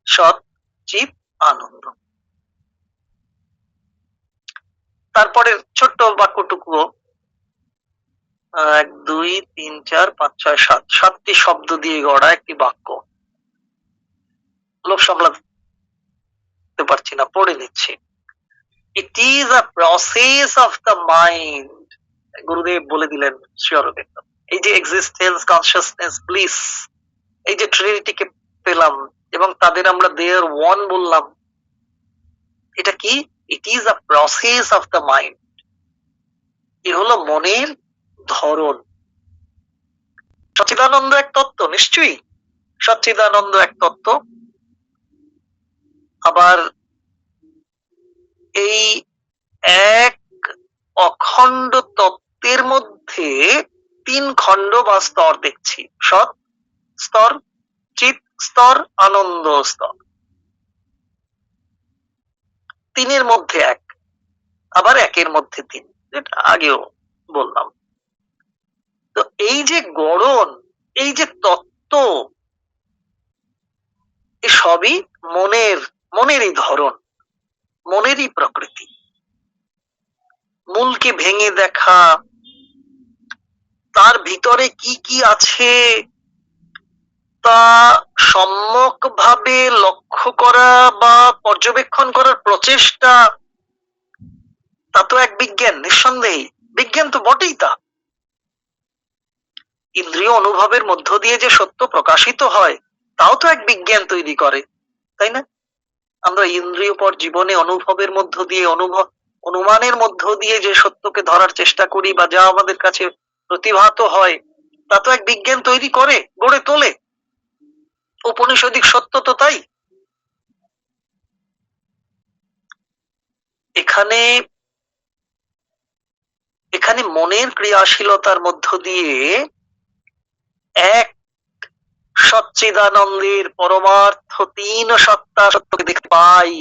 সৎ চিৎ আনন্দ। তারপরে ছোট্ট বাক্যটুকুও 1 2 3 4 5 6 7 7টি শব্দ দিয়ে গড়া একটি বাক্য। লোভ সামলাতে পারছি না, পড়ে নিচ্ছি। ইট is a process of the mind. গুরুদেব বলে দিলেন শ্রী অরবিন্দ। এই যে এক্সিস্টেন্স, কনসিয়াসনেস, ব্লিস, এই যে ট্রিনিটিকে পেলাম এবং তাদের আমরা দেয়ার ওয়ান বললাম, এটা কি? It is a process of the mind. এ হলো মনের ধরন। সচ্চিদানন্দ এক তত্ত্ব, নিশ্চয়ই সচ্চিদানন্দ এক তত্ত্ব। আবার এই এক অখণ্ড তত্ত্বের মধ্যে 3 খণ্ড বা স্তর দেখছি। সৎ স্তর, চিত স্তর, আনন্দ স্তর। 3-এর মধ্যে 1, আবার 1-এর মধ্যে 3, যেটা আগেও বললাম। তো এই যে গড়ন, এই যে তত্ত্ব, এ সবই মনেরই ধরন, মনেরই প্রকৃতি। মূলকে ভেঙে দেখা, তার ভিতরে কি কি আছে তা সম্যকভাবে লক্ষ্য করা বা পর্যবেক্ষণ করার প্রচেষ্টা, তা তো এক বিজ্ঞান, নিঃসন্দেহে বিজ্ঞান তো বটেই। তা ইন্দ্রিয় অনুভবের মধ্য দিয়ে যে সত্য প্রকাশিত হয়, তাও তো এক বিজ্ঞান তৈরি করে, তাই না? আমরা ইন্দ্রিয়পর জীবনে অনুভবের মধ্য দিয়ে, অনুমানের মধ্য দিয়ে যে সত্যকে ধরার চেষ্টা করি বা যা আমাদের কাছে প্রতিভাত হয়, তা তো এক বিজ্ঞান তৈরি করে, গড়ে তোলে। ঔপনিষদিক সত্য তো তাই। এখানে এখানে মনের ক্রিয়াশীলতার মধ্য দিয়ে এক সচ্চিদানন্দের পরমার্থ 3 সত্তা সত্যকে দেখতে পাই।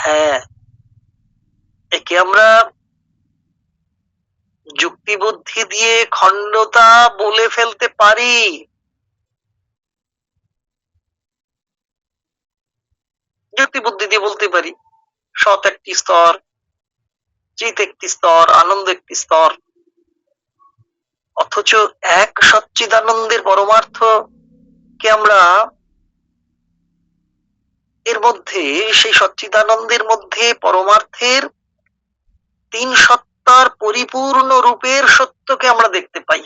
হ্যাঁ, একে আমরা যুক্তি বুদ্ধি দিয়ে খণ্ডতা বলে ফেলতে পারি, যুক্তি বুদ্ধি দিয়ে বলতে পারি সৎ একটি স্তর, চিত একটি স্তর, আনন্দ একটি স্তর। অথচ এক সচ্চিদানন্দের পরমার্থ কে আমরা এর মধ্যে, সেই সচ্চিদানন্দের মধ্যে পরমার্থের 3 সত্তার পরিপূর্ণ রূপের সত্যকে আমরা দেখতে পাই।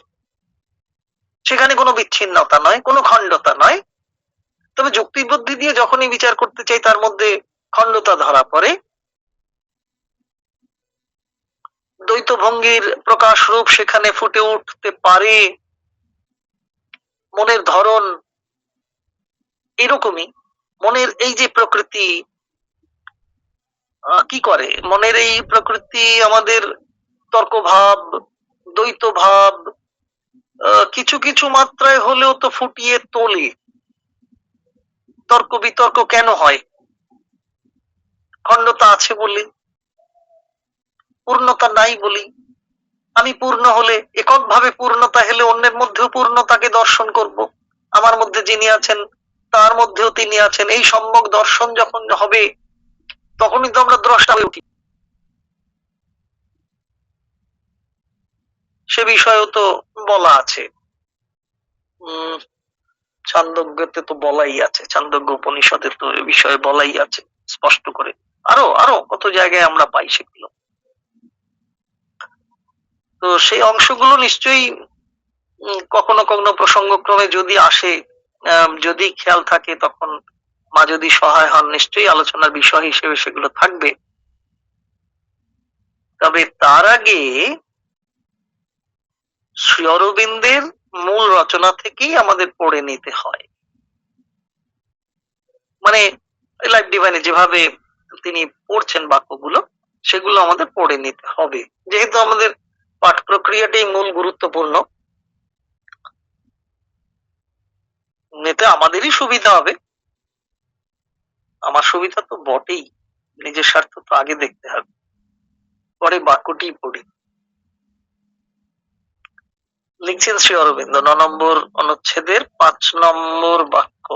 সেখানে কোনো বিচ্ছিন্নতা নয়, কোনো খণ্ডতা নয়। তবে যুক্তি বুদ্ধি দিয়ে যখনই বিচার করতে চাই, তার মধ্যে খণ্ডতা ধরা পড়ে। দ্বৈত ভঙ্গির প্রকাশ রূপ সেখানে ফুটে উঠতে পারে। মনের ধরন এরকমই। মনের এই যে প্রকৃতি কি করে, মনের এই প্রকৃতি আমাদের তর্কভাব, দ্বৈত ভাব কিছু কিছু মাত্রায় হলেও তো ফুটিয়ে তোলে। তর্ক বিতর্ক কেন হয়? খণ্ডতা আছে বলি, পূর্ণতা নাই বলি। আমি পূর্ণ হলে, এককভাবে পূর্ণতা হলে অন্যের মধ্যেও পূর্ণতাকে দর্শন করব। আমার মধ্যে যিনি আছেন তার মধ্যেও তিনি আছেন, এই সম্যক দর্শন যখন হবে, তখনই তো আমরা দ্রষ্টা হয়ে উঠি। সে বিষয়েও তো বলা আছে, ছান্দোগ্যতে তো বলাই আছে, ছান্দোগ্য উপনিষদে তো এ বিষয়ে বলাই আছে স্পষ্ট করে। আরো আরো কত জায়গায় আমরা পাই সেগুলো। তো সেই অংশগুলো নিশ্চয়ই কখনো কখনো প্রসঙ্গক্রমে যদি আসে, যদি খেয়াল থাকে, তখন মা যদি সহায় হন, নিশ্চয়ই আলোচনার বিষয় হিসেবে সেগুলো থাকবে। তবে তার আগে শ্রী অরবিন্দের মূল রচনা থেকেই আমাদের পড়ে নিতে হয়। মানে লাইফ ডিভাইনে যেভাবে তিনি পড়ছেন বাক্যগুলো, সেগুলো আমাদের পড়ে নিতে হবে। যেহেতু আমাদের পাঠ প্রক্রিয়াটাই মূল গুরুত্বপূর্ণ, এতে আমাদেরই সুবিধা হবে। আমার সুবিধা তো বটেই, নিজের স্বার্থ তো আগে দেখতে হবে, পরে বাক্যটি পড়ি। লিখছেন শ্রী অরবিন্দ 9 নম্বর অনুচ্ছেদের 5 নম্বর বাক্য।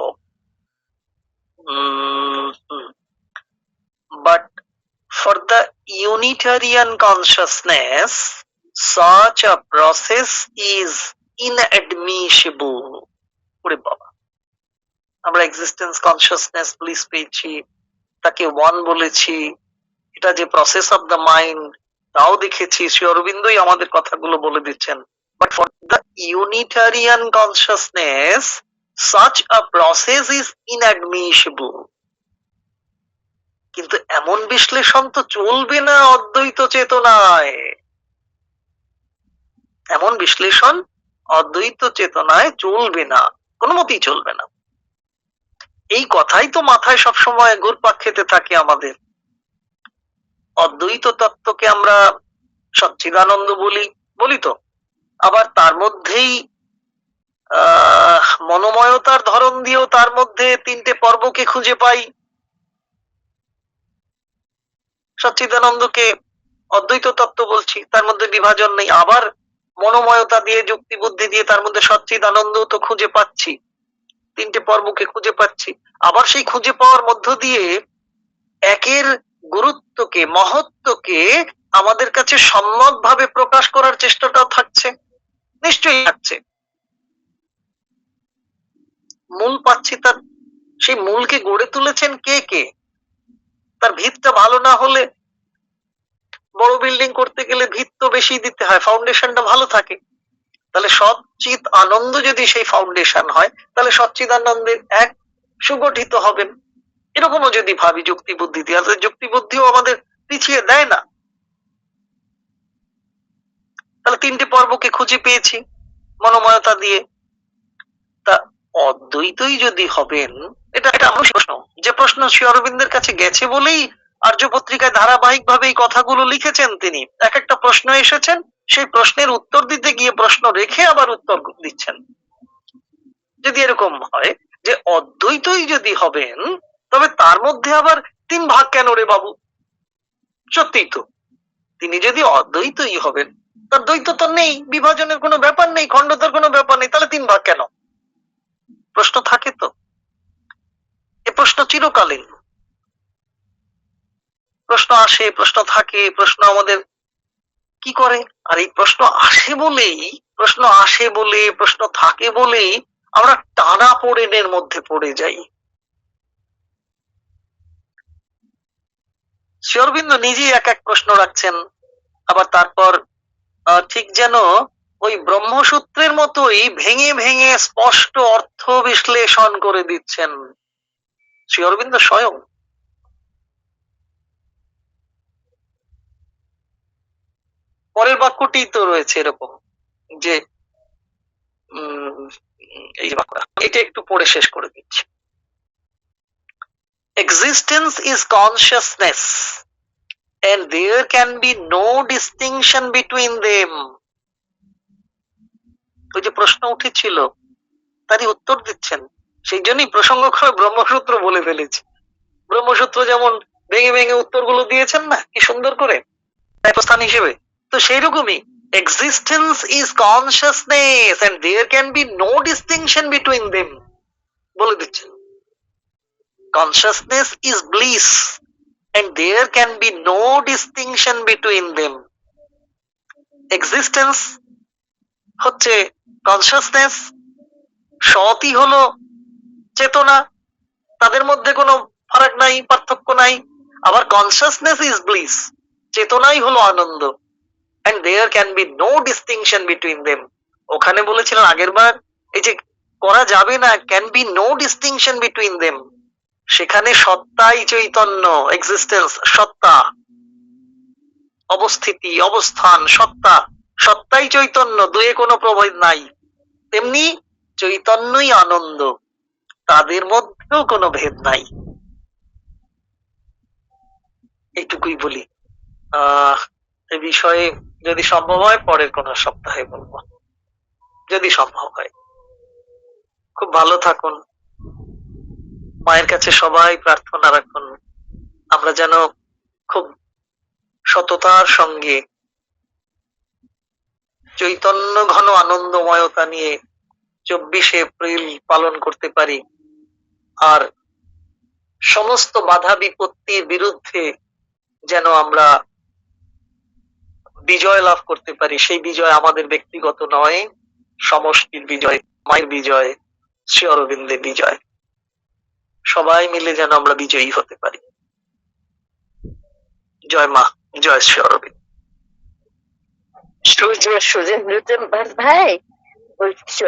But for the Unitarian consciousness, such a process is inadmissible. ওরে বাবা, আমরা এক্সিস্টেন্স কনসিয়াসনেস ব্লিস পেয়েছি, তাকে ওয়ান বলেছি, এটা যে প্রসেস অফ দ্য মাইন্ড তাও দেখেছি, শ্রী অরবিন্দই আমাদের কথাগুলো বলে দিচ্ছেন। But for the Unitarian consciousness such a process is inadmissible. কিন্তু এমন বিশ্লেষণ তো চলবে না অদ্বৈত চেতনায়, এমন বিশ্লেষণ অদ্বৈত চেতনায় চলবে না, কোনো মতেই চলবে না। এই কথাই তো মাথায় সবসময় ঘুরপাক খেতে থাকে আমাদের। অদ্বৈত তত্ত্বকে আমরা সচ্চিদানন্দ বলি তো, আবার তার মধ্যেই মনোময়তার ধরন দিয়েও তার মধ্যে তিনটে পর্বকে খুঁজে পাই। সচ্চিদানন্দকে অদ্বৈত তত্ত্ব বলছি, তার মধ্যে বিভাজন নেই। আবার মনোময়তা দিয়ে, যুক্তি বুদ্ধি দিয়ে তার মধ্যে সচ্চিদানন্দ তো খুঁজে পাচ্ছি, তিনটে পর্বকে খুঁজে পাচ্ছি। আবার সেই খুঁজে পাওয়ার মধ্য দিয়ে একের গুরুত্বকে, মহত্বকে আমাদের কাছে সম্যকভাবে প্রকাশ করার চেষ্টাটাও থাকছে, নিশ্চয়ই থাকছে। মূল পাচ্ছি, তার সেই মূলকে গড়ে তুলেছেন কে কে? তার ভিতটা ভালো না হলে, বড় বিল্ডিং করতে গেলে ভিত তো বেশি দিতে হয়, ফাউন্ডেশনটা ভালো থাকে। তাহলে সচ্চিত আনন্দ যদি সেই ফাউন্ডেশন হয়, তাহলে সচ্চিদানন্দের এক সুগঠিত হবেন। এরকমও যদি ভাবি যুক্তি বুদ্ধি দিয়ে, যুক্তি বুদ্ধিও আমাদের পিছিয়ে দেয় না। তাহলে তিনটে পর্বকে খুঁজে পেয়েছি মনোময়তা দিয়ে। তা অদ্বৈতই যদি হবেন, এটা প্রশ্ন, যে প্রশ্ন শ্রী অরবিন্দের কাছে গেছে বলেই আর্য পত্রিকায় ধারাবাহিক ভাবে এই কথাগুলো লিখেছেন তিনি। এক একটা প্রশ্ন এসেছেন, সেই প্রশ্নের উত্তর দিতে গিয়ে প্রশ্ন রেখে আবার উত্তর দিচ্ছেন। যদি এরকম হয় যে অদ্বৈতই যদি হবেন, তবে তার মধ্যে আবার তিন ভাগ কেন রে বাবু? সত্যি তো, তিনি যদি অদ্বৈতই হবেন, তার দ্বৈত তো নেই, বিভাজনের কোনো ব্যাপার নেই, খণ্ডতার কোনো ব্যাপার নেই, তাহলে তিন ভাগ কেন? প্রশ্ন থাকে তো, এ প্রশ্ন চিরকালীন প্রশ্ন আসে, প্রশ্ন থাকে, প্রশ্ন আমাদের কি করে। আর এই প্রশ্ন আসে বলেই, প্রশ্ন থাকে বলেই আমরা টানা পোড়েনের মধ্যে পড়ে যাই। শ্রী অরবিন্দ নিজেই এক এক প্রশ্ন রাখছেন, আবার তারপর ঠিক যেন ওই ব্রহ্মসূত্রের মতোই ভেঙে ভেঙে স্পষ্ট অর্থ বিশ্লেষণ করে দিচ্ছেন শ্রী অরবিন্দ স্বয়ং। পরের বাক্যটি তো রয়েছে এরকম যে এই বাক্যটা, এটা একটু পড়ে শেষ করে দিচ্ছি। Existence is consciousness and there can be no distinction between them. ওই যে প্রশ্ন উঠেছিল তারই উত্তর দিচ্ছেন, সেই জন্যই প্রসঙ্গক্রমে ব্রহ্মসূত্র বলে ফেলেছি। ব্রহ্মসূত্র যেমন ভেঙে ভেঙে উত্তরগুলো দিয়েছেন না, কি সুন্দর করে স্থান হিসেবে, তো সেই রকমই existence is consciousness and there can be no distinction between them বলে দিচ্ছেন। Consciousness is bliss and there can be no distinction between them. Existence হচ্ছে কনসিয়াসনেস, সতই হলো চেতনা, তাদের মধ্যে কোনো ফারাক নাই, পার্থক্য নাই। আবার কনসিয়াসনেস ইজ ব্লিস, চেতনাই হলো আনন্দ, and there can be no distinction between them. ওখানে বলেছিলেন আগের বার, এই যে করা যাবে না, can be no distinction between them, সেখানে সত্তাই চৈতন্য, এক্সিস্টেন্স সত্তা, অবস্থিতি অবস্থান সত্তা, সত্তাই চৈতন্য, দুয়ে কোনো প্রভেদ নাই। তেমনি চৈতন্যই আনন্দ, তাদের মধ্যেও কোনো ভেদ নাই। এইটুকুই বলি। এ বিষয়ে যদি সম্ভব হয় পরের কোন সপ্তাহে বলবো, যদি সম্ভব হয়। খুব ভালো থাকুন, মায়ের কাছে সবাই প্রার্থনা রাখুন আমরা যেন খুব সততার সঙ্গে চৈতন্য ঘন আনন্দময়তা নিয়ে 24শে এপ্রিল পালন করতে পারি, আর সমস্ত বাধা বিপত্তির বিরুদ্ধে যেন আমরা বিজয় লাভ করতে পারি, সেই বিজয় আমাদের ব্যক্তিগত নয়, সমষ্টির বিজয়, মায়ের বিজয়, শ্রী অরবিন্দের বিজয়। সবাই মিলে যেন আমরা বিজয়ী হতে পারি। জয় মা, জয় শ্রী অরবিন্দ। সুজেন্দ্র ভাই বলছি